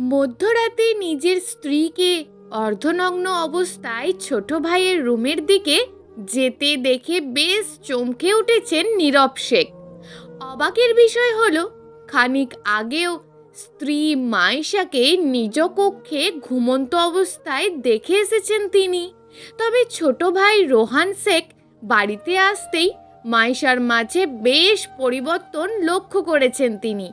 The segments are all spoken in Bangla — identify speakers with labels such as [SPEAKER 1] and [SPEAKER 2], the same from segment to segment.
[SPEAKER 1] মধ্যরাতে নিজের স্ত্রীকে অর্ধনগ্ন অবস্থায় ছোট ভাইয়ের রুমের দিকে যেতে দেখে বেশ চমকে উঠেছেন নীরব শেখ। অবাকের বিষয় হলো, খানিক আগেও স্ত্রী মাইশাকে নিজ কক্ষে ঘুমন্ত অবস্থায় দেখে এসেছেন তিনি। তবে ছোট ভাই রোহান শেখ বাড়িতে আসতেই মাইশার মাঝে বেশ পরিবর্তন লক্ষ্য করেছেন তিনি।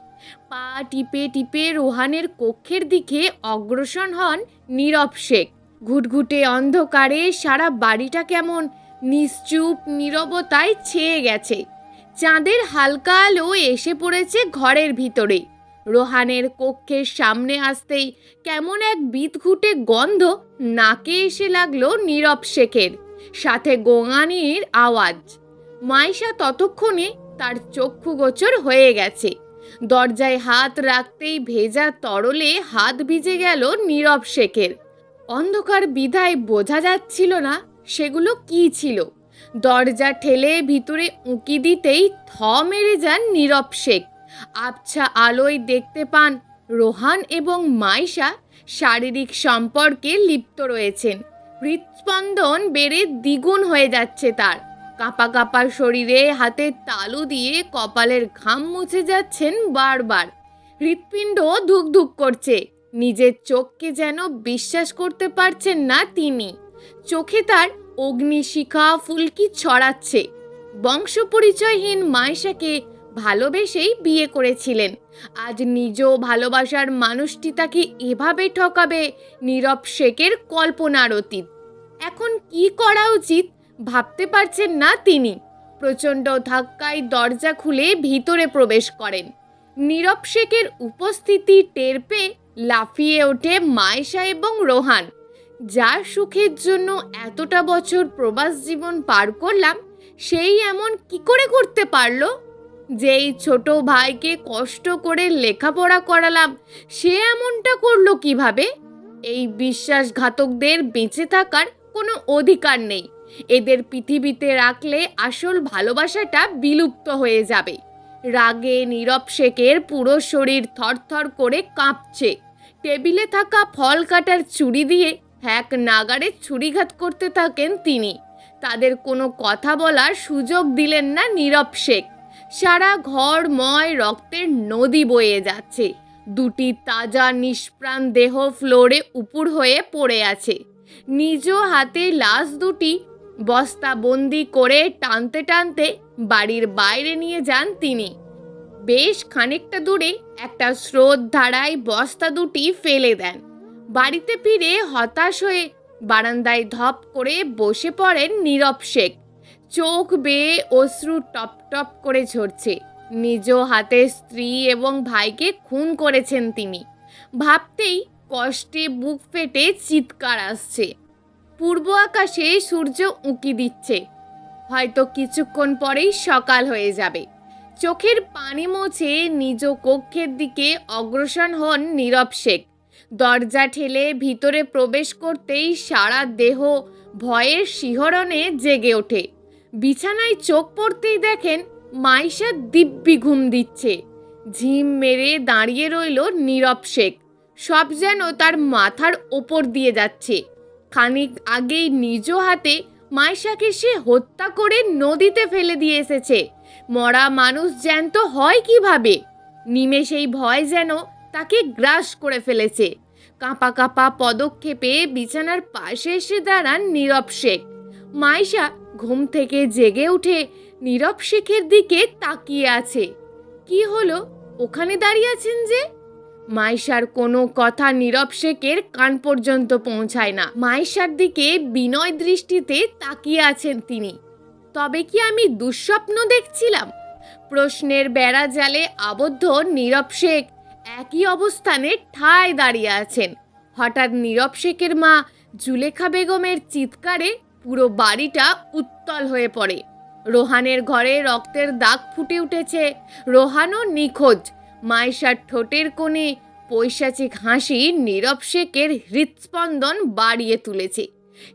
[SPEAKER 1] পা টিপে টিপে রোহানের কক্ষের দিকে অগ্রসর হন নীরব শেখ। ঘুটঘুটে অন্ধকারে সারা বাড়িটা কেমন নিশ্চুপ নীরবতায় ছেয়ে গেছে। চাঁদের হালকা আলো এসে পড়েছে ঘরের ভিতরে। রোহানের কক্ষের সামনে আসতেই কেমন এক বিদঘুটে গন্ধ নাকে এসে লাগলো নীরব শেখের, সাথে গোঙানির আওয়াজ। মাইশা ততক্ষণে তার চক্ষুগোচর হয়ে গেছে। দরজায় হাত রাখতেই ভেজা তরলে হাত ভিজে গেল নীরব শেখের। অন্ধকার বিধায় বোঝা যাচ্ছিল না সেগুলো কি ছিল। দরজা ঠেলে ভিতরে উঁকি দিতেই থ মেরে যান নীরব শেখ। আবছা আলোয় দেখতে পান রোহান এবং মাইশা শারীরিক সম্পর্কে লিপ্ত রয়েছেন। হৃৎস্পন্দন বেড়ে দ্বিগুণ হয়ে যাচ্ছে তার। কাঁপা কাঁপা শরীরে হাতের তালু দিয়ে কপালের ঘাম মুছে যাচ্ছেন বারবার। হৃৎপিণ্ড ধুক ধুক করছে। নিজের চোখকে যেন বিশ্বাস করতে পারছেন না তিনি। চোখে তার অগ্নিশিখা ফুলকি ছড়াচ্ছে। বংশ পরিচয়হীন মাইশাকে ভালোবেসেই বিয়ে করেছিলেন। আজ নিজ ভালোবাসার মানুষটি তাকে এভাবে ঠকাবে, নীরব শেখের কল্পনার অতীত। এখন কি করা উচিত ভাবতে পারছেন না তিনি। প্রচণ্ড ধাক্কায় দরজা খুলে ভিতরে প্রবেশ করেন। নীরব শেখের উপস্থিতি টের পেয়ে লাফিয়ে ওঠে মাইশা এবং রোহান। যার সুখের জন্য এতটা বছর প্রবাস জীবন পার করলাম, সেই এমন কি করে করতে পারলো? যেই ছোট ভাইকে কষ্ট করে লেখাপড়া করালাম, সে এমনটা করলো কিভাবে? এই বিশ্বাসঘাতকদের বেঁচে থাকার কোনো অধিকার নেই। এদের পৃথিবীতে রাখলে আসল ভালোবাসাটা বিলুপ্ত হয়ে যাবে। রাগে নীরব শেখের পুরো শরীর থরথর করে কাঁপছে। টেবিলে থাকা ফল কাটার ছুরি দিয়ে এক নাগাড়ে ছুরিঘাত করতে থাকেন তিনি। তাদের কোনো কথা বলার সুযোগ দিলেন না নীরব শেখ। সারা ঘরময় রক্তের নদী বয়ে যাচ্ছে। দুটি তাজা নিষ্প্রাণ দেহ ফ্লোরে উপুড় হয়ে পড়ে আছে। নিজ হাতে লাশ দুটি বস্তাবন্দি করে টানতে টানতে বাড়ির বাইরে নিয়ে যান তিনি। বেশ খানিকটা দূরে একটা স্রোত ধারায় বস্তা দুটি ফেলে দেন। বাড়িতে ফিরে হতাশ হয়ে বারান্দায় ধপ করে বসে পড়েন নীরব শেখ। চোখ বেয়ে অশ্রু টপ টপ করে ঝরছে। নিজ হাতে স্ত্রী এবং ভাইকে খুন করেছেন তিনি। ভাবতেই কষ্টে বুক ফেটে চিৎকার আসছে। পূর্ব আকাশে সূর্য উঁকি দিচ্ছে। হয়তো কিছুক্ষণ পরেই সকাল হয়ে যাবে। চোখের পানি মুছে নিজ কক্ষের দিকে অগ্রসর হন নীরব শেখ। দরজা ঠেলে ভিতরে প্রবেশ করতেই সারা দেহ ভয়ের শিহরণে জেগে ওঠে। বিছানায় চোখ পড়তেই দেখেন মাইশা দিব্যি ঘুম দিচ্ছে। ঝিম মেরে দাঁড়িয়ে রইল নীরব শেখ। সব যেন তার মাথার ওপর দিয়ে যাচ্ছে। খানিক আগেই নিজ হাতে মাইশাকে সে হত্যা করে নদীতে ফেলে দিয়ে এসেছে। মরা মানুষ জ্যান্ত হয় কিভাবে? নিমেষেই ভয় যেন তাকে গ্রাস করে ফেলেছে। কাঁপা কাঁপা পদক্ষেপে বিছানার পাশে এসে দাঁড়ান নীরব শেখ। মাইশা ঘুম থেকে জেগে উঠে নীরব শেখের দিকে তাকিয়ে আছে। কি হলো, ওখানে দাঁড়িয়ে আছেন যে? মাইশার কোনো কথা নীরব শেখের কান পর্যন্ত পৌঁছায় না। মাইশার দিকে বিনয় দৃষ্টিতে তাকিয়ে আছেন তিনি। তবে কি আমি দুঃস্বপ্ন দেখছিলাম? প্রশ্নের বেড়া জালে আবদ্ধ নীরব শেখ একই অবস্থানে ঠায় দাঁড়িয়ে আছেন। হঠাৎ নীরব শেখের মা জুলেখা বেগমের চিৎকারে পুরো বাড়িটা উত্তল হয়ে পড়ে। রোহানের ঘরে রক্তের দাগ ফুটে উঠেছে। রোহানও নিখোঁজ। মাইশার ঠোঁটের কোণে পৈশাচিক হাসি নীরব শেখের হৃৎস্পন্দন বাড়িয়ে তুলেছে।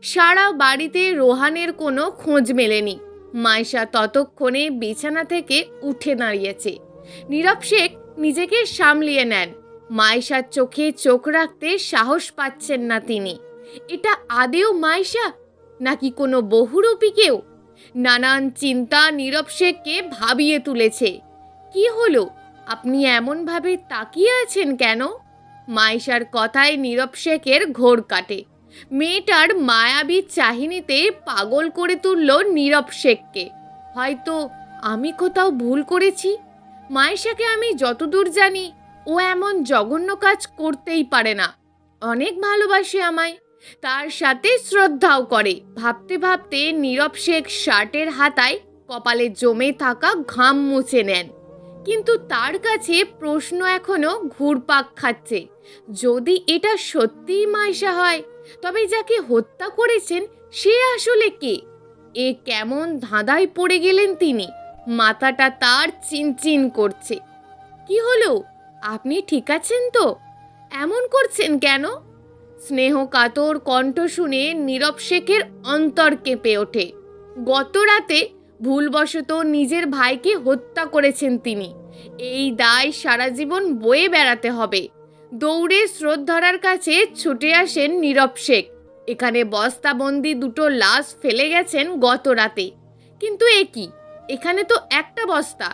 [SPEAKER 1] সারা বাড়িতে রোহানের কোনো খোঁজ মেলেনি। মাইশা ততক্ষণে বিছানা থেকে উঠে দাঁড়িয়েছে। নীরব শেখ নিজেকে সামলিয়ে নেন। মাইশার চোখে চোখ রাখতে সাহস পাচ্ছেন না তিনি। এটা আদেও মাইশা নাকি কোনো বহুরূপী কেউ? নানান চিন্তা নীরব শেখকে ভাবিয়ে তুলেছে। কি হলো, আপনি এমনভাবে তাকিয়ে আছেন কেন? মাইশার কথায় নীরব শেখের ঘোর কাটে। মেয়েটার মায়াবী চাহিনিতে পাগল করে তুলল নীরব শেখকে। হয়তো আমি কোথাও ভুল করেছি। মাইশাকে আমি যতদূর জানি ও এমন জঘন্য কাজ করতেই পারে না। অনেক ভালোবাসে আমায়, তার সাথে শ্রদ্ধাও করে। ভাবতে ভাবতে নীরব শেখ শার্টের হাতায় কপালে জমে থাকা ঘাম মুছে নেন। কিন্তু তার কাছে প্রশ্ন এখনো ঘুরপাক খাচ্ছে। যদি এটা সত্যিই মাইশা হয়, তবে যাকে হত্যা করেছেন সে আসলে কে? এ কেমন ধাঁধায় পড়ে গেলেন তিনি। মাথাটা তার চিনচিন করছে। কি হলো, আপনি ঠিক আছেন তো? এমন করছেন কেন? স্নেহ কাতর কণ্ঠ শুনে নীরব শেখের অন্তর কেঁপে ওঠে। গত রাতে ভুলবশত নিজের ভাইকে হত্যা করেছেন তিনি। এই দায় সারা জীবন বয়ে বেড়াতে হবে। দৌড়ে শ্রদ্ধার কাছে ছুটে আসেন নীরব শেখ। এখানে বস্তাবন্দি দুটো লাশ ফেলে গেছেন গত রাতে। কিন্তু এ কি, এখানে তো একটা বস্তা,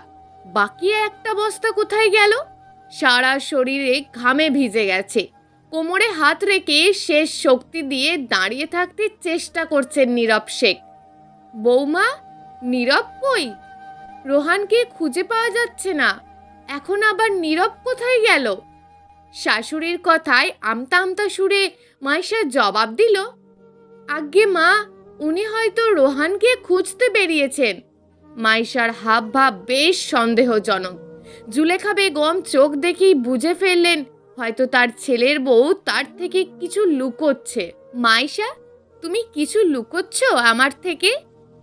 [SPEAKER 1] বাকি একটা বস্তা কোথায় গেল? সারা শরীরে ঘামে ভিজে গেছে। কোমরে হাত রেখে শেষ শক্তি দিয়ে দাঁড়িয়ে থাকতে চেষ্টা করছেন নীরব শেখ। বৌমা, নীরব কই? রোহানকে খুঁজে পাওয়া যাচ্ছে না। এখন আবার নীরব কোথায় গেল? শাশুড়ির কথায় আমতা আমতা সুরে মাইশা জবাব দিল, আজ্ঞে মা, উনি হয়তো রোহানকে খুঁজতে বেরিয়েছেন। মাইশার হাব ভাব বেশ সন্দেহজনক। জুলেখা বেগম চোখ দেখেই বুঝে ফেললেন হয়তো তার ছেলের বউ তার থেকে কিছু লুকোচ্ছে। মাইশা, তুমি কিছু লুকোচ্ছ আমার থেকে?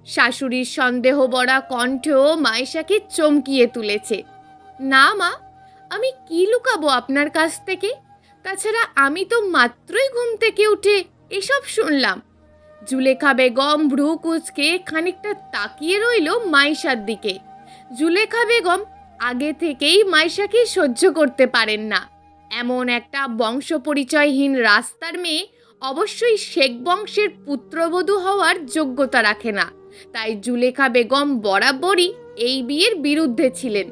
[SPEAKER 1] শাশুড়ির সন্দেহ ভরা কণ্ঠ মাইশাকে চমকিয়ে তুলেছে। না মা, আমি কি লুকাবো আপনার কাছ থেকে? তাছাড়া আমি তো মাত্রই ঘুম থেকে উঠে এসব শুনলাম। জুলেখা বেগম ভ্রু কুঁচকে খানিকটা তাকিয়ে রইল মাইশার দিকে। জুলেখা বেগম আগে থেকেই মাইশাকে সহ্য করতে পারেন না। এমন একটা বংশ পরিচয়হীন রাস্তার মেয়ে অবশ্যই শেখ বংশের পুত্রবধূ হওয়ার যোগ্যতা রাখে না। তাই জুলেখা বেগম বরাবরই এই বিয়ের বিরুদ্ধে ছিলেন।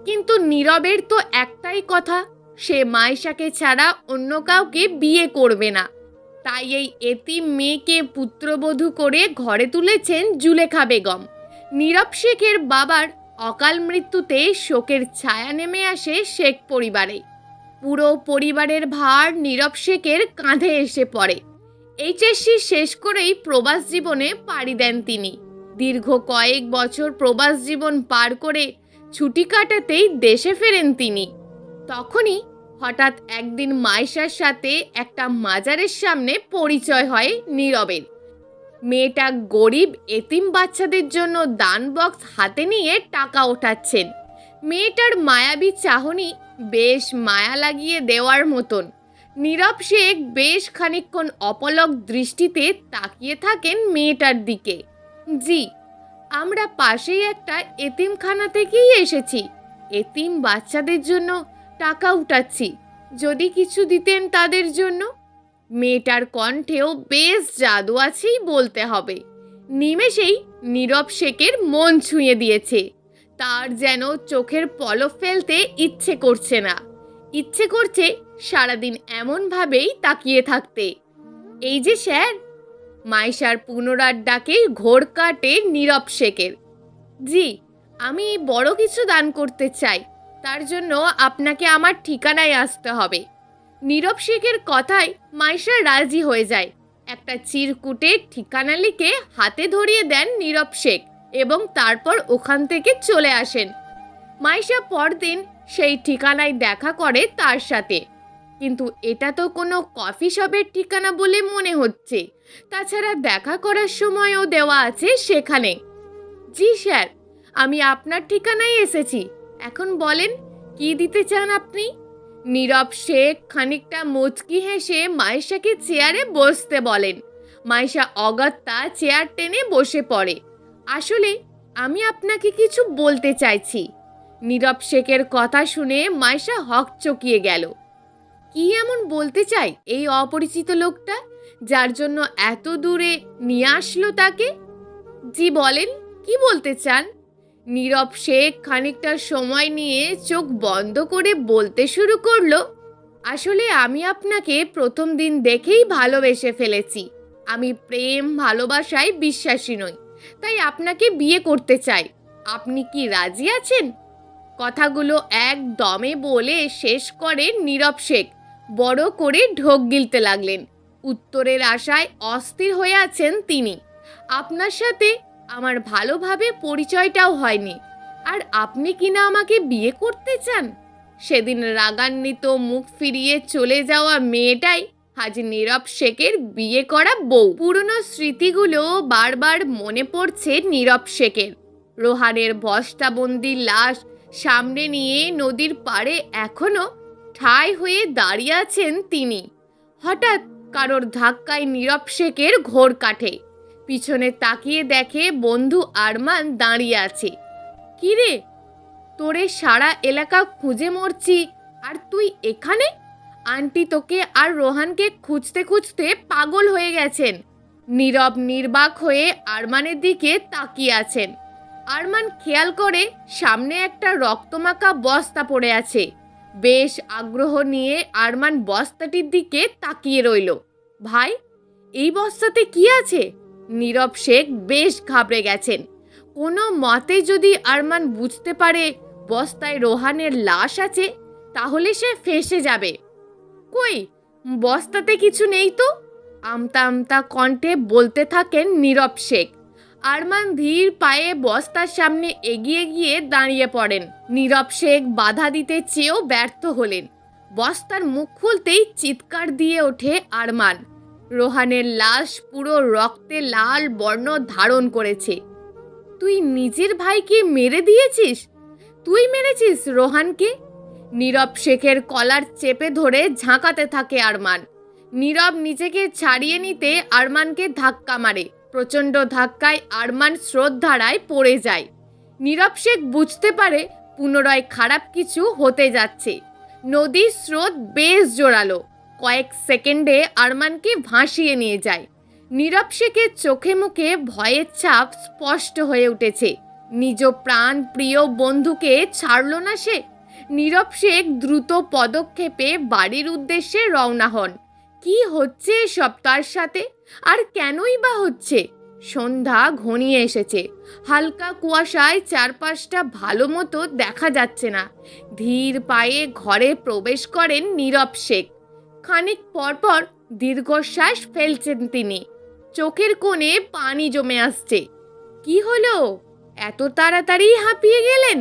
[SPEAKER 1] কিন্তু নীরবের তো একটাই কথা, সে মাইশাকে ছাড়া অন্য কাউকে বিয়ে করবে না। তাই এই এতিম মেয়েকে পুত্রবধূ করে ঘরে তুলেছেন জুলেখা বেগম। নীরব শেখের বাবার অকাল মৃত্যুতে শোকের ছায়া নেমে আসে শেখ পরিবারে। পুরো পরিবারের ভার নীরব শেখের কাঁধে এসে পড়ে। এইচএসসি শেষ করেই প্রবাস জীবনে পাড়ি দেন তিনি। দীর্ঘ কয়েক বছর প্রবাস জীবন পার করে ছুটি কাটাতেই দেশে ফেরেন তিনি। তখনই হঠাৎ একদিন মাইশার সাথে একটা মাজারের সামনে পরিচয় হয় নীরবের। মেয়েটা গরিব এতিম বাচ্চাদের জন্য দান বক্স হাতে নিয়ে টাকা ওঠাচ্ছেন। মেয়েটার মায়াবী চাহনি বেশ মায়া লাগিয়ে দেওয়ার মতন। নীরব শেখ বেশ খানিকক্ষণ অপলক দৃষ্টিতে তাকিয়ে থাকেন মেয়েটার দিকে। জি, আমরা পাশেই একটা এতিমখানা থেকেই এসেছি। এতিম বাচ্চাদের জন্য টাকা উঠাচ্ছি, যদি কিছু দিতেন তাদের জন্য। মেয়েটার কণ্ঠেও বেশ জাদু আছেই বলতে হবে। নিমেষেই নীরব শেখের মন ছুঁয়ে দিয়েছে। তার যেন চোখের পলক ফেলতে ইচ্ছে করছে না। ইচ্ছে করছে সারাদিন এমনভাবেই তাকিয়ে থাকতে। এই যে স্যার, মাইশার পুনরার ডাকে ঘোর কাটে নীরব শেখের। জি, আমি বড় কিছু দান করতে চাই, তার জন্য আপনাকে আমার ঠিকানায় আসতে হবে। নীরব শেখের কথায় মাইশা রাজি হয়ে যায়। একটা চিরকুটে ঠিকানা লিখে হাতে ধরিয়ে দেন নীরব শেখ এবং তারপর ওখান থেকে চলে আসেন। মাইশা পরদিন সেই ঠিকানায় দেখা করে তার সাথে। কিন্তু এটা তো কোনো কফি শপের ঠিকানা বলে মনে হচ্ছে। তাছাড়া দেখা করার সময়ও দেওয়া আছে সেখানে। জি স্যার, আমি আপনার ঠিকানায় এসেছি। এখন বলেন, কি দিতে চান আপনি? নীরব শেখ খানিকটা মুচকি হেসে মাইশাকে চেয়ারে বসতে বলেন। মাইশা অগত্যা চেয়ার টেনে বসে পড়ে। আসলে আমি আপনাকে কিছু বলতে চাইছি। নীরব শেখের কথা শুনে মাইশা হকচকিয়ে গেল। কি এমন বলতে চাই এই অপরিচিত লোকটা, যার জন্য এত দূরে নিয়ে আসলো তাকে? জি বলেন, কি বলতে চান? নীরব শেখ খানিকটা সময় নিয়ে চোখ বন্ধ করে বলতে শুরু করলো, আসলে আমি আপনাকে প্রথম দিন দেখেই ভালোবেসে ফেলেছি। আমি প্রেম ভালোবাসায় বিশ্বাসী নই, তাই আপনাকে বিয়ে করতে চাই। আপনি কি রাজি আছেন? কথাগুলো এক দমে বলে শেষ করে নীরব শেখ বড় করে ঢোক গিলতে লাগলেন। উত্তরের আশায় অস্থির হয়ে আছেন তিনি। আপনার সাথে আমার ভালোভাবে পরিচয়টাও হয়নি, আর আপনি কিনা আমাকে বিয়ে করতে চান? সেদিন রাগান্বিত মুখ ফিরিয়ে চলে যাওয়া মেয়েটাই আজ নীরব শেখের বিয়ে করা বউ। পুরনো স্মৃতিগুলো বারবার মনে পড়ছে নীরব শেখের। রোহানের বস্তাবন্দি লাশ সামনে নিয়ে নদীর পাড়ে এখনো ঠায় হয়ে দাঁড়িয়ে আছেন তিনি। হঠাৎ কারোর ধাক্কায় নীরব শেখের ঘোর কাটে। পিছনে তাকিয়ে দেখে বন্ধু আরমান দাঁড়িয়ে আছে। কিরে, তোরে সারা এলাকা খুঁজে মরছি, আর তুই এখানে? আন্টি তোকে আর রোহানকে খুঁজতে খুঁজতে পাগল হয়ে গেছেন। নীরব নির্বাক হয়ে আরমানের দিকে তাকিয়ে আছেন। আরমান খেয়াল করে সামনে একটা রক্তমাখা বস্তা পড়ে আছে। বেশ আগ্রহ নিয়ে আরমান বস্তাটির দিকে তাকিয়ে রইল। ভাই, এই বস্তাতে কি আছে? নীরব শেখ বেশ ঘাবড়ে গেছেন। কোনো মতে যদি আরমান বুঝতে পারে বস্তায় রোহানের লাশ আছে, তাহলে সে ফেঁসে যাবে। কই, বস্তাতে কিছু নেই তো, আমতা আমতা কণ্ঠে বলতে থাকেন নীরব শেখ। আরমান ধীর পায়ে বস্তার সামনে এগিয়ে গিয়ে দাঁড়িয়ে পড়েন। নীরব শেখ বাধা দিতে চেয়েও ব্যর্থ হলেন। বস্তার মুখ খুলতেই চিৎকার দিয়ে ওঠে আরমান। রোহানের লাশ পুরো রক্তে লাল বর্ণ ধারণ করেছে। তুই নিজের ভাইকে মেরে দিয়েছিস? তুই মেরেছিস রোহানকে? নীরব শেখের কলার চেপে ধরে ঝাঁকাতে থাকে আরমান। নীরব নিজেকে ছাড়িয়ে নিতে আরমানকে ধাক্কা মারে। প্রচণ্ড ধাক্কায় আরমান স্রোতধারায় পড়ে যায়। নীরব শেখ বুঝতে পারে পুনরায় খারাপ কিছু হতে যাচ্ছে। নদীর স্রোত বেশ জোরালো, কয়েক সেকেন্ডে আরমানকে ভাসিয়ে নিয়ে যায়। নীরব শেখের চোখে মুখে ভয়ের ছাপ স্পষ্ট হয়ে উঠেছে। নিজ প্রাণ প্রিয় বন্ধুকে ছাড়ল না সে। নীরব শেখ দ্রুত পদক্ষেপে বাড়ির উদ্দেশ্যে রওনা হন। কি হচ্ছে সব তার সাথে, আর কেনই বা হচ্ছে? সন্ধ্যা ঘনিয়ে এসেছে। হালকা কুয়াশায় চারপাশটা ভালো মতো দেখা যাচ্ছে না। ধীর পায়ে ঘরে প্রবেশ করেন নীরব শেখ। খানিক পরপর দীর্ঘশ্বাস ফেলছেন তিনি। চোখের কোণে পানি জমে আসছে। কি হলো, এত তাড়াতাড়ি হাঁপিয়ে গেলেন?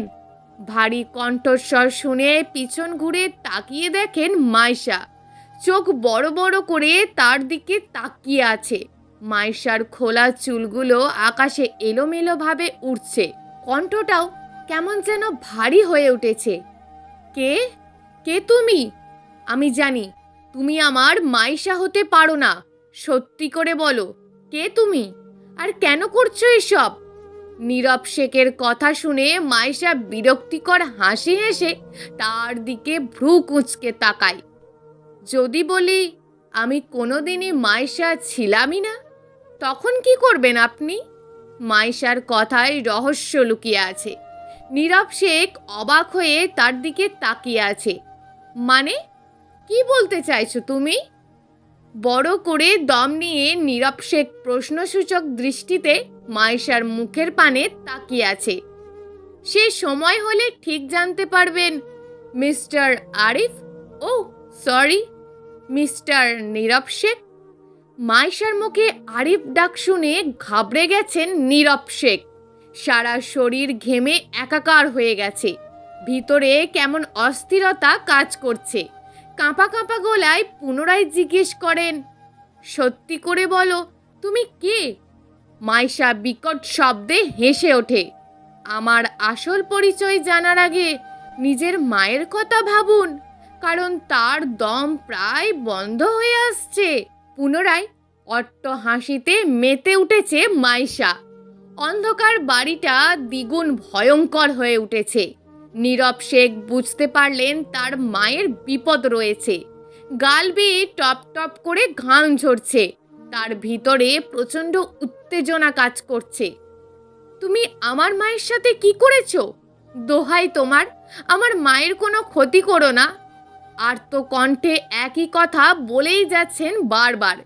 [SPEAKER 1] ভারী কণ্ঠস্বর শুনে পিছন ঘুরে তাকিয়ে দেখেন মাইশা। চোখ বড় বড় করে তার দিকে তাকিয়ে আছে। মাইশার খোলা চুলগুলো আকাশে এলোমেলোভাবে উড়ছে। কণ্ঠটাও কেমন যেন ভারী হয়ে উঠেছে। কে কে তুমি? আমি জানি তুমি আমার মাইশা হতে পারো না। সত্যি করে বলো, কে তুমি, আর কেন করছো এসব? নীরব শেখের কথা শুনে মাইশা বিরক্তিকর হাসি হেসে তার দিকে ভ্রু কুঁচকে তাকায়। যদি বলি আমি কোনোদিনই মাইশা ছিলামই না, তখন কি করবেন আপনি? মাইশার কথায় রহস্য লুকিয়ে আছে। নীরব শেখ অবাক হয়ে তার দিকে তাকিয়ে আছে। মানে, কি বলতে চাইছো তুমি? বড় করে দম নিয়ে নীরব শেখ প্রশ্নসূচক দৃষ্টিতে মাইশার মুখের পানে তাকিয়ে আছে। সে সময় হলে ঠিক জানতে পারবেন মিস্টার আরিফ, ও সরি, মিস্টার নীরব শেখ। মাইশার মুখে আরিফ ডাক শুনে ঘাবড়ে গেছেন নীরব শেখ। সারা শরীর ঘেমে একাকার হয়ে গেছে। ভিতরে কেমন অস্থিরতা কাজ করছে। কাঁপা কাঁপা গলায় পুনরায় জিজ্ঞেস করেন, সত্যি করে বলো, তুমি কে? মাইশা বিকট শব্দে হেসে ওঠে। আমার আসল পরিচয় জানার আগে নিজের মায়ের কথা ভাবুন, কারণ তার দম প্রায় বন্ধ হয়ে আসছে। পুনরায় অট্ট হাসিতে মেতে উঠেছে মাইশা। অন্ধকার বাড়িটা দ্বিগুণ ভয়ঙ্কর হয়ে উঠেছে। নীরব শেখ বুঝতে পারলেন তার মায়ের বিপদ রয়েছে। গাল বেয়ে টপ টপ করে ঘাম ঝরছে। তার ভিতরে প্রচণ্ড উত্তেজনা কাজ করছে। তুমি আমার মায়ের সাথে কি করেছো? দোহাই তোমার, আমার মায়ের কোনো ক্ষতি করো না। আর্ত কণ্ঠে একই কথা বলেই যাচ্ছেন বারবার,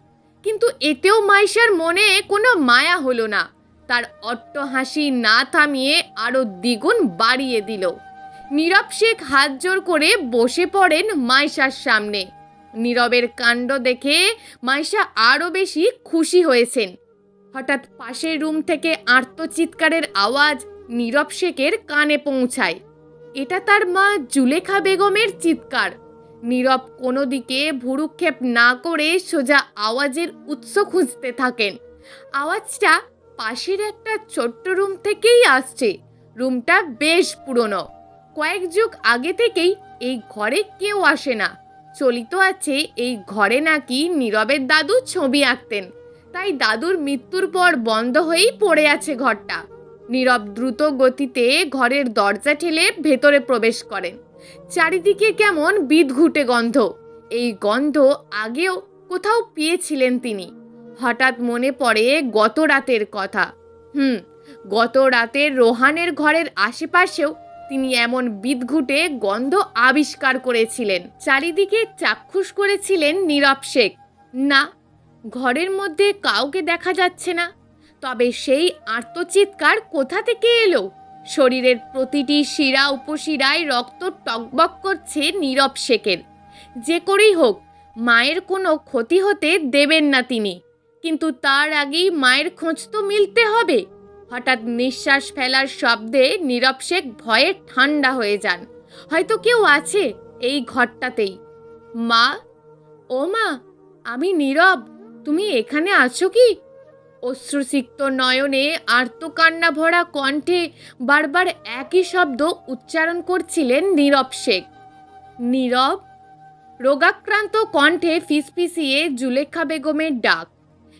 [SPEAKER 1] কিন্তু এতেও মাইশার মনে কোনো মায়া হলো না। তার অট্টহাসি না থামিয়ে আরও দ্বিগুণ বাড়িয়ে দিল। নীরব শেখ হাত জোর করে বসে পড়েন মাইশার সামনে। নীরবের কাণ্ড দেখে মাইশা আরও বেশি খুশি হয়েছেন। হঠাৎ পাশের রুম থেকে আর্তচিৎকারের আওয়াজ নীরব শেখের কানে পৌঁছায়। এটা তার মা জুলেখা বেগমের চিৎকার। নীরব কোনো দিকে ভুরুক্ষেপ না করে সোজা আওয়াজের উৎস খুঁজতে থাকেন। আওয়াজটা পাশের একটা ছোট্ট রুম থেকেই আসছে। রুমটা বেশ পুরনো, কয়েক যুগ আগে থেকেই এই ঘরে কেউ আসে না। চলিত আছে এই ঘরে নাকি নীরবের দাদু ছবি আঁকতেন, তাই দাদুর মৃত্যুর পর বন্ধ হয়েই পড়ে আছে ঘরটা। নীরব দ্রুত গতিতে ঘরের দরজা ঠেলে ভেতরে প্রবেশ করেন। চারিদিকে কেমন বিদঘুটে গন্ধ। এই গন্ধ আগেও কোথাও পেয়েছিলেন তিনি। হঠাৎ মনে পড়ে গত রাতের কথা। গত রাতের রোহানের ঘরের আশেপাশেও তিনি এমন বিদঘুটে গন্ধ আবিষ্কার করেছিলেন। চারিদিকে চাক্ষুষ করেছিলেন নীরব শেখ। না, ঘরের মধ্যে কাউকে দেখা যাচ্ছে না। তবে সেই আর্তচিৎকার কোথা থেকে এলো? শরীরের প্রতিটি শিরা উপশিরায় রক্ত টকবক করছে নীরব শেখের। যে করেই হোক মায়ের কোনো ক্ষতি হতে দেবেন না তিনি। কিন্তু তার আগেই মায়ের খোঁজ তো মিলতে হবে। হঠাৎ নিঃশ্বাস ফেলার শব্দে নীরব শেখ ভয়ে ঠান্ডা হয়ে যান। হয়তো কেউ আছে এই ঘরটাতেই। মা, ও মা, আমি নীরব, তুমি এখানে আছো কি? অশ্রুসিক্ত নয়নে আর্তকান্না ভরা কণ্ঠে বারবার একই শব্দ উচ্চারণ করছিলেন নীরব শেখ। নীরব? রোগাক্রান্ত কণ্ঠে ফিসফিসিয়ে জুলেখা বেগমের ডাক।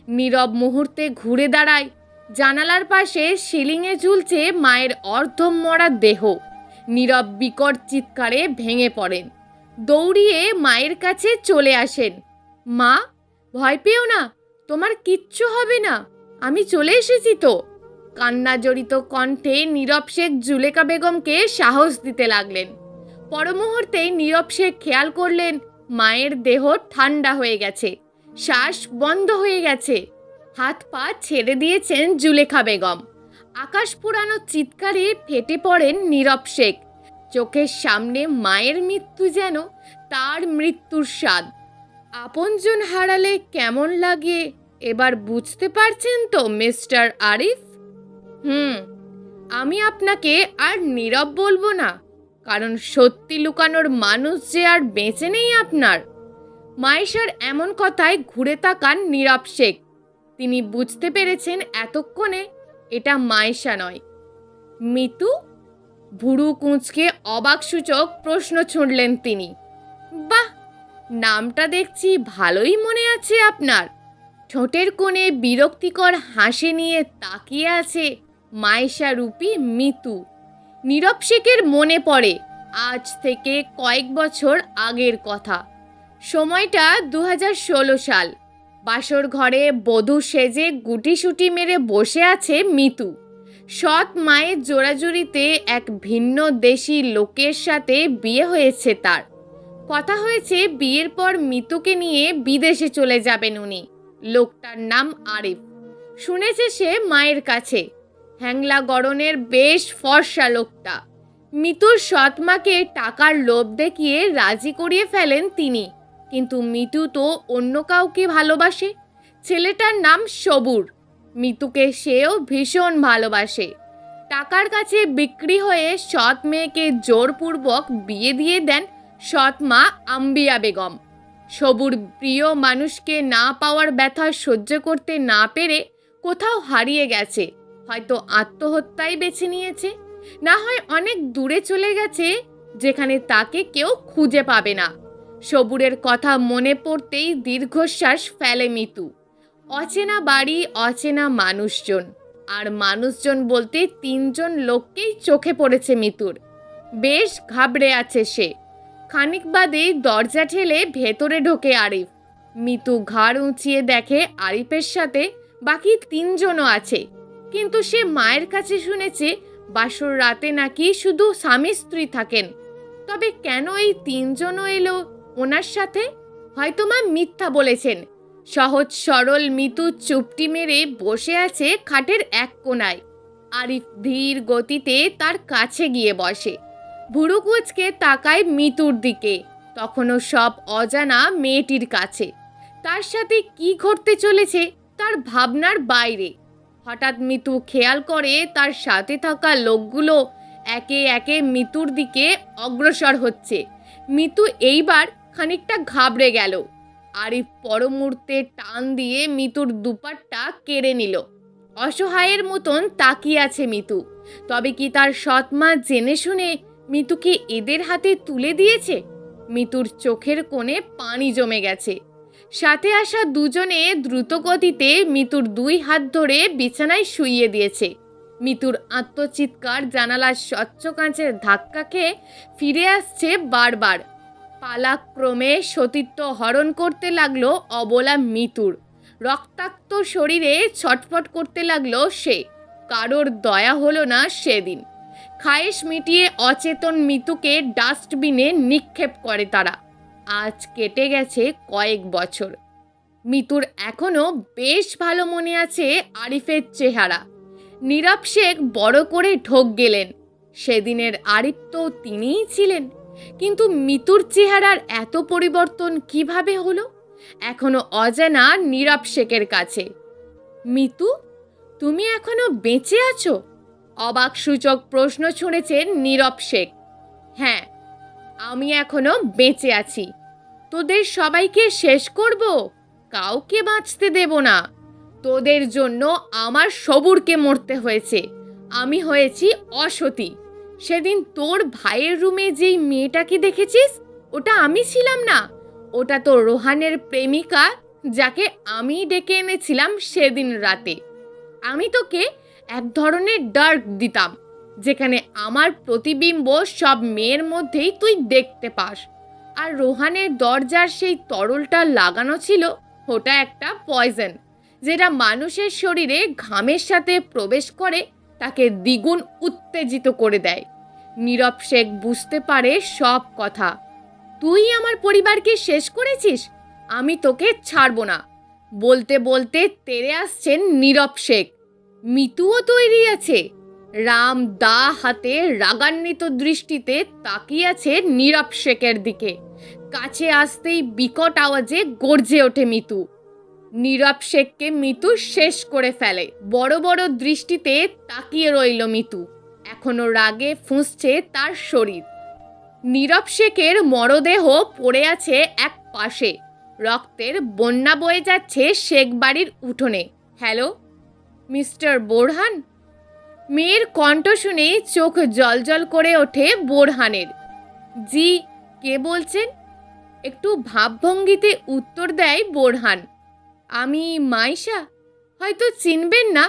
[SPEAKER 1] নীরব মুহূর্তে ঘুরে দাঁড়ায়। জানালার পাশে সিলিংয়ে ঝুলছে মায়ের অর্ধমরা দেহ। নীরব বিকট চিৎকারে ভেঙে পড়েন। দৌড়িয়ে মায়ের কাছে চলে আসেন। মা, ভয় পেও না, তোমার কিচ্ছু হবে না, আমি চলে এসেছি তো। কান্না জড়িত কণ্ঠে নীরব শেখ জুলেখা বেগমকে সাহস দিতে লাগলেন। পরমুহূর্তেই নীরব শেখ খেয়াল করলেন মায়ের দেহ ঠান্ডা হয়ে গেছে, শ্বাস বন্ধ হয়ে গেছে। হাত পা ছেড়ে দিয়েছেন জুলেখা বেগম। আকাশ পুরানো চিৎকারে ফেটে পড়েন নীরব শেখ। চোখের সামনে মায়ের মৃত্যু যেন তার মৃত্যুর স্বাদ। আপনজন হারালে কেমন লাগে এবার বুঝতে পারছেন তো মিস্টার আরিফ? আমি আপনাকে আর নীরব বলবো না, কারণ সত্যি লুকানোর মানুষ যে আর বেঁচে নেই আপনার। মায়েশার এমন কথায় ঘুরে তাকান নীরব শেখ। তিনি বুঝতে পেরেছেন এতক্ষণে এটা মায়েশা নয়, মিতু। ভুরু কুঁচকে অবাকসূচক প্রশ্ন ছুঁড়লেন তিনি। বাহ, নামটা দেখছি ভালোই মনে আছে আপনার। ঠোঁটের কোণে বিরক্তিকর হাসি নিয়ে তাকিয়ে আছে মায়েশা রূপী মিতু। নীরব শেখের মনে পড়ে আজ থেকে কয়েক বছর আগের কথা। সময়টা 2016 সাল। বাসর ঘরে বধূ সেজে গুটিসুটি মেরে বসে আছে মিতু। সৎ মায়ের জোড়াজুড়িতে এক ভিন্ন দেশি লোকের সাথে বিয়ে হয়েছে তার। কথা হয়েছে বিয়ের পর মিতুকে নিয়ে বিদেশে চলে যাবেন উনি। লোকটার নাম আরিফ। শুনেছে সে মায়ের কাছে। হ্যাংলা গড়নের বেশ ফর্সা লোকটা। মিতুর সৎ মাকে টাকার লোভ দেখিয়ে রাজি করিয়ে ফেলেন তিনি। কিন্তু মিতু তো অন্য কাউকে ভালোবাসে। ছেলেটার নাম সবুর। মিতুকে সেও ভীষণ ভালোবাসে। টাকার কাছে বিক্রি হয়ে সৎ মেয়েকে জোরপূর্বক বিয়ে দিয়ে দেন সৎ মা আম্বিয়া বেগম। সবুর প্রিয় মানুষকে না পাওয়ার ব্যথা সহ্য করতে না পেরে কোথাও হারিয়ে গেছে। হয়তো আত্মহত্যাই বেছে নিয়েছে, না হয় অনেক দূরে চলে গেছে যেখানে তাকে কেউ খুঁজে পাবে না। সবুরের কথা মনে পড়তেই দীর্ঘশ্বাস ফেলে মিতু। অচেনা বাড়ি, অচেনা মানুষজন, আর মানুষজন বলতে 3 জন লোককেই চোখে পড়েছে মিতুর। বেশ ঘাবড়ে আছে সে। খানিক বাদেই দরজা ঠেলে ভেতরে ঢোকে আরিফ। মিতু ঘাড় উঁচিয়ে দেখে আরিফের সাথে বাকি তিনজনও আছে, কিন্তু সে মায়ের কাছে শুনেছে বাসর রাতে নাকি শুধু স্বামী স্ত্রী থাকেন। তবে কেন এই তিনজনও এলো ওনার সাথে? হয়তো মা মিথ্যা বলেছেন। সহজ সরল মিতু চুপটি মেরে বসে আছে খাটের এক কোণায়। আরিফ ধীর গতিতে তার কাছে গিয়ে বসে, ভুরু কুঁচকে তাকায় মিতুর দিকে, তখনও সব অজানা মেয়েটির কাছে। তার সাথে কি ঘটতে চলেছে তার ভাবনার বাইরে। হঠাৎ মিতু খেয়াল করে তার সাথে থাকা লোকগুলো একে একে মিতুর দিকে অগ্রসর হচ্ছে। মিতু এইবার খানিকটা ঘাবড়ে গেল। আরিফ পর মুহূর্তে টান দিয়ে মিতুর দুপাট্টা কেড়ে নিল। অসহায়ের মতন তাকিয়ে আছে মিতু। তবে কি তার সৎ মা জেনে শুনে মিতুকে এদের হাতে তুলে দিয়েছে? মিতুর চোখের কোণে পানি জমে গেছে। সাথে আসা দুজনে দ্রুত গতিতে মিতুর দুই হাত ধরে বিছানায় শুইয়ে দিয়েছে। মিতুর আত্মচিৎকার জানালার স্বচ্ছ কাঁচের ধাক্কা খেয়ে ফিরে আসছে বারবার। পালাক্রমে সতীত্ব হরণ করতে লাগলো অবলা মিতুর। রক্তাক্ত শরীরে ছটফট করতে লাগলো সে। কারোর দয়া হলো না সেদিন। খায়েশ মিটিয়ে অচেতন মিতুকে ডাস্টবিনে নিক্ষেপ করে তারা। আজ কেটে গেছে কয়েক বছর। মিতুর এখনো বেশ ভালো মনে আছে আরিফের চেহারা। নীরব শেখ বড় করে ঢোক গেলেন। সেদিনের আরিফ তো তিনিই ছিলেন, কিন্তু মিতুর চেহারার এত পরিবর্তন কিভাবে হলো এখনো অজানা নীরব শেখের কাছে। মিতু, তুমি এখনো বেঁচে আছো? অবাক সূচক প্রশ্ন ছুঁড়েছেন নীরব শেখ। হ্যাঁ, আমি এখনো বেঁচে আছি। তোদের সবাইকে শেষ করব, কাউকে বাঁচতে দেব না। তোদের জন্য আমার সবুরকে মরতে হয়েছে। আমি হয়েছি অসতী। সেদিন তোর ভাইয়ের রুমে যেই মেয়েটাকে দেখেছিস, ওটা আমি ছিলাম না। ওটা তো রোহানের প্রেমিকা, যাকে আমি ডেকে এনেছিলাম সেদিন রাতে। আমি তোকে এক ধরনের ডার্ক দিতাম, যেখানে আমার প্রতিবিম্ব সব মেয়ের মধ্যেই তুই দেখতে পাস। আর রোহানের দরজার সেই তরলটা লাগানো ছিল, ওটা একটা পয়জন, যেটা মানুষের শরীরে ঘামের সাথে প্রবেশ করে তাকে দ্বিগুণ উত্তেজিত করে দেয়। নীরব শেখ বুঝতে পারে সব কথা। তুই আমার পরিবারকে শেষ করেছিস, আমি তোকে ছাড়ব না। বলতে বলতে তেড়ে আসছেন নীরব শেখ। মিতুও তৈরি আছে। রাম দা হাতে রাগান্বিত দৃষ্টিতে তাকিয়ে আছে নীরব শেখের দিকে। কাছে আসতেই বিকট আওয়াজে গর্জে ওঠে মিতু। নীরব শেখকে মিতু শেষ করে ফেলে। বড় বড় দৃষ্টিতে তাকিয়ে রইল মিতু। এখনো রাগে ফুঁসছে তার শরীর। নীরব শেখের মরদেহ পড়ে আছে এক পাশে। রক্তের বন্যা বয়ে যাচ্ছে শেখ বাড়ির উঠোনে। Hello, mister Borhan? মেয়ের কণ্ঠ শুনে চোখ জলজল করে ওঠে বোরহানের। জি, কে বলছেন? একটু ভাবভঙ্গিতে উত্তর দেয় বোরহান। আমি মাইশা। হয়তো চিনবেন না।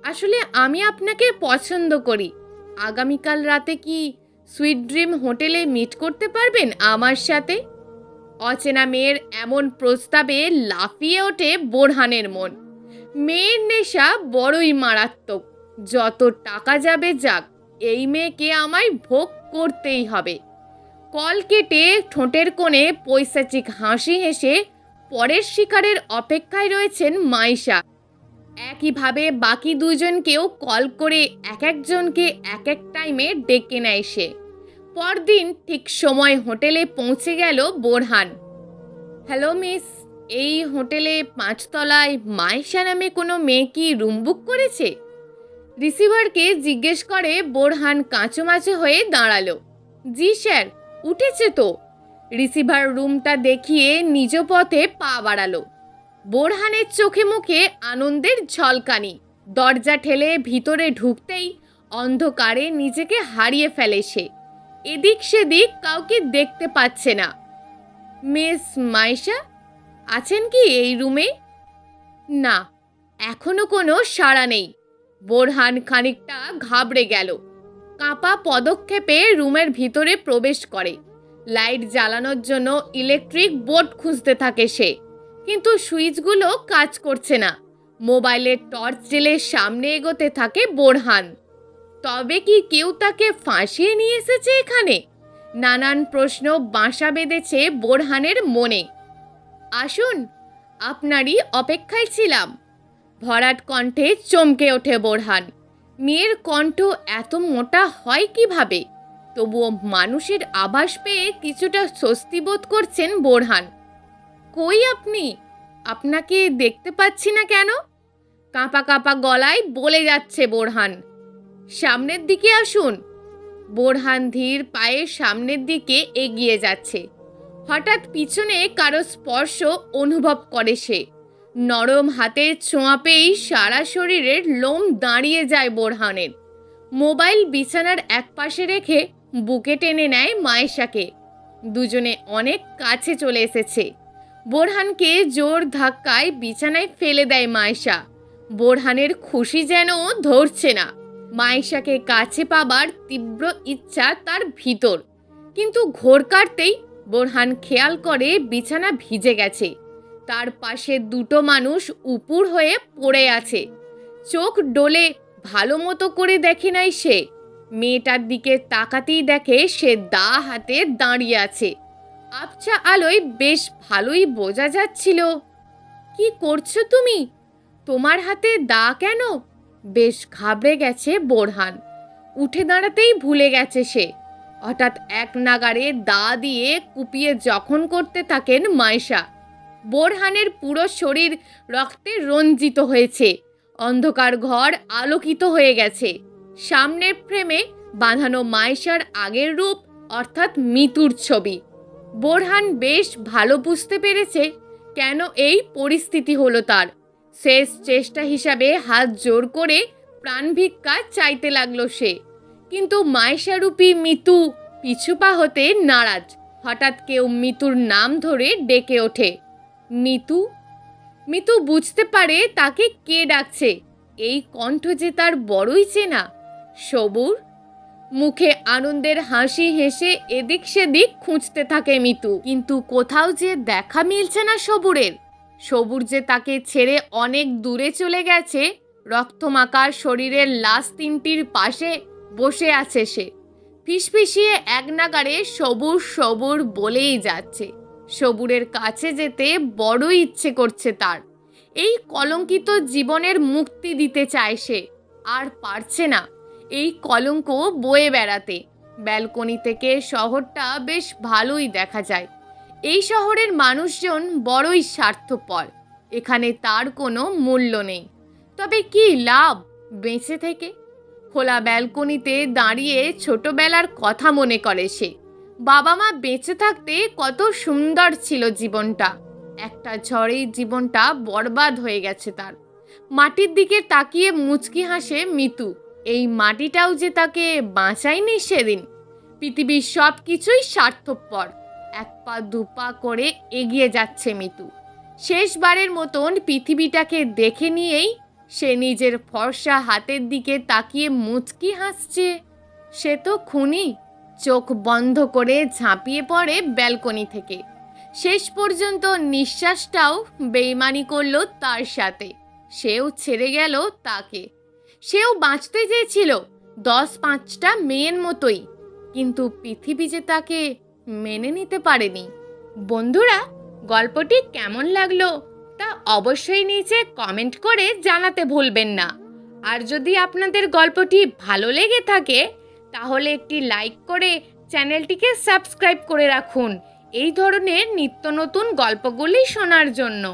[SPEAKER 1] আসলে আমি আপনাকে পছন্দ করি। আগামীকাল রাতে কি সুইট ড্রিম হোটেলে মিট করতে পারবেন আমার সাথে? অচেনা মেয়ের এমন প্রস্তাবে লাফিয়ে ওঠে বোরহানের মন। মেয়ের নেশা বড়ই মারাত্মক। যত টাকা যাবে যাক, এই মেয়েকে আমায় ভোগ করতেই হবে। কল কেটে ঠোঁটের কোণে পৈশাচিক হাসি হেসে পরের শিকারের অপেক্ষায় রয়েছেন মাইশা। একইভাবে বাকি দুজনকেও কল করে এক একজনকে এক এক টাইমে ডেকে নেয় সে। পরদিন ঠিক সময় হোটেলে পৌঁছে গেল বোরহান। হ্যালো মিস, এই হোটেলে 5 তলায় মাইশা নামে কোনো মেয়ে কি রুম বুক করেছে? রিসিভারকে জিজ্ঞেস করে বোরহান কাঁচোমাচো হয়ে দাঁড়ালো। জি স্যার, উঠেছে তো। রিসিভার রুমটা দেখিয়ে নিজ পথে পা বাড়ালো। বোরহানের চোখে মুখে আনন্দের ঝলকানি। দরজা ঠেলে ভিতরে ঢুকতেই অন্ধকারে নিজেকে হারিয়ে ফেলে সে। এদিক সেদিক কাউকে দেখতে পাচ্ছে না। মিস মাইশা আছেন কি এই রুমে? না, এখনো কোনো সাড়া নেই। বোরহান খানিকটা ঘাবড়ে গেল। কাঁপা পদক্ষেপে রুমের ভিতরে প্রবেশ করে। লাইট জ্বালানোর জন্য ইলেকট্রিক বোর্ড খুঁজতে থাকে সে, কিন্তু সুইচগুলো কাজ করছে না। মোবাইলের টর্চ জেলে সামনে এগোতে থাকে বোরহান। তবে কি কেউ তাকে ফাঁসিয়ে নিয়ে এসেছে এখানে? নানান প্রশ্ন বাসা বেঁধেছে বোরহানের মনে। আসুন, আপনারই অপেক্ষায় ছিলাম। ভরাট কণ্ঠে চমকে ওঠে বোরহান। মেয়ের কণ্ঠ এত মোটা হয় কিভাবে? তবুও মানুষের আভাস পেয়ে কিছুটা স্বস্তি বোধ করছেন বোরহান। কই আপনি? আপনাকে দেখতে পাচ্ছি না কেন? কাঁপা কাঁপা গলায় বলে যাচ্ছে বোরহান। সামনের দিকে আসুন। বোরহান ধীর পায়ে সামনের দিকে এগিয়ে যাচ্ছে। হঠাৎ পিছনে কারো স্পর্শ অনুভব করে সে। নরম হাতের ছোঁয়া পেয়েই সারা শরীরের লোম দাঁড়িয়ে যায় বোরহানের। মোবাইল বিছানার একপাশে রেখে বুকে টেনে নেয় মায়েশাকে। দুজনে অনেক কাছে চলে এসেছে। বোরহানকে জোর ধাক্কায় বিছানায় ফেলে দেয় মায়েশা। বোরহানের খুশি যেন ধরছে না। মায়েশাকে কাছে পাবার তীব্র ইচ্ছা তার ভিতর, কিন্তু ঘোর কাটতেই বোরহান খেয়াল করে বিছানা ভিজে গেছে। তার পাশে দুটো মানুষ উপুর হয়ে পড়ে আছে। চোখ ডোলে ভালো মতো করে দেখে নাই সে। মেয়েটার দিকে তাকাতেই দেখে সে দা হাতে দাঁড়িয়ে আছে। আবছা আলোয় বেশ ভালোই বোঝা যাচ্ছিল। কি করছো তুমি? তোমার হাতে দা কেন? বেশ ঘাবড়ে গেছে বোরহান। উঠে দাঁড়াতেই ভুলে গেছে সে। হঠাৎ এক নাগাড়ে দা দিয়ে কুপিয়ে জখম করতে থাকেন মায়েশা। বোরহানের পুরো শরীর রক্তে রঞ্জিত হয়েছে। অন্ধকার ঘর আলোকিত হয়ে গেছে। সামনের ফ্রেমে বাঁধানো মায়েশার আগের রূপ, অর্থাৎ মিতুর ছবি। বোরহান বেশ ভালো বুঝতে পেরেছে কেন এই পরিস্থিতি হলো তার। শেষ চেষ্টা হিসাবে হাত জোর করে প্রাণ ভিক্ষা চাইতে লাগলো সে, কিন্তু মায়েশারূপী মিতু পিছু পা হতে নারাজ। হঠাৎ কেউ মিতুর নাম ধরে ডেকে ওঠে। মিতু। মিতু বুঝতে পারে তাকে কে ডাকছে। এই কণ্ঠ যে তার বড়ই চেনা। সবুর। মুখে আনন্দের হাসি হেসে এদিক সেদিক খুঁজতে থাকে মিতু, কিন্তু কোথাও যে দেখা মিলছে না সবুরের। সবুর যে তাকে ছেড়ে অনেক দূরে চলে গেছে। রক্তমাখা শরীরের লাশ তিনটির পাশে বসে আছে সে। ফিসফিসিয়ে এক নাগাড়ে সবুর সবুর বলেই যাচ্ছে। সবুরের কাছে যেতে বড়ই ইচ্ছে করছে তার। এই কলঙ্কিত জীবনের মুক্তি দিতে চায় সে, আর পারছে না এই কলঙ্ক বয়ে বেড়াতে। ব্যালকনি থেকে শহরটা বেশ ভালোই দেখা যায়। এই শহরের মানুষজন বড়ই স্বার্থপর। এখানে তার কোনো মূল্য নেই। তবে কি লাভ বেঁচে থেকে? খোলা ব্যালকনিতে দাঁড়িয়ে ছোটবেলার কথা মনে করে সে। বাবা মা বেঁচে থাকতে কত সুন্দর ছিল জীবনটা। একটা ঝড়েই জীবনটা বরবাদ হয়ে গেছে তার। মাটির দিকে তাকিয়ে মুচকি হাসে মিতু। এই মাটিটাও যে তাকে বাঁচায়নি সেদিন। পৃথিবীর সব কিছুই স্বার্থপর। এক পা দুপা করে এগিয়ে যাচ্ছে মিতু। শেষবারের মতন পৃথিবীটাকে দেখে নিয়েই সে নিজের ফর্সা হাতের দিকে তাকিয়ে মুচকি হাসছে। সে তো খুনি। চোখ বন্ধ করে ঝাঁপিয়ে পড়ে ব্যালকনি থেকে। শেষ পর্যন্ত নিঃশ্বাসটাও বেইমানি করলো তার সাথে। সেও ছেড়ে গেল তাকে। সেও বাঁচতে চেয়েছিল 10-5টা মেয়ের মতোই, কিন্তু পৃথিবী যে তাকে মেনে নিতে পারেনি। বন্ধুরা, গল্পটি কেমন লাগলো তা অবশ্যই নিচে কমেন্ট করে জানাতে ভুলবেন না। আর যদি আপনাদের গল্পটি ভালো লেগে থাকে তাহলে একটি লাইক করে চ্যানেলটিকে সাবস্ক্রাইব করে রাখুন এই ধরনের নিত্য নতুন গল্পগুলি শোনার জন্য।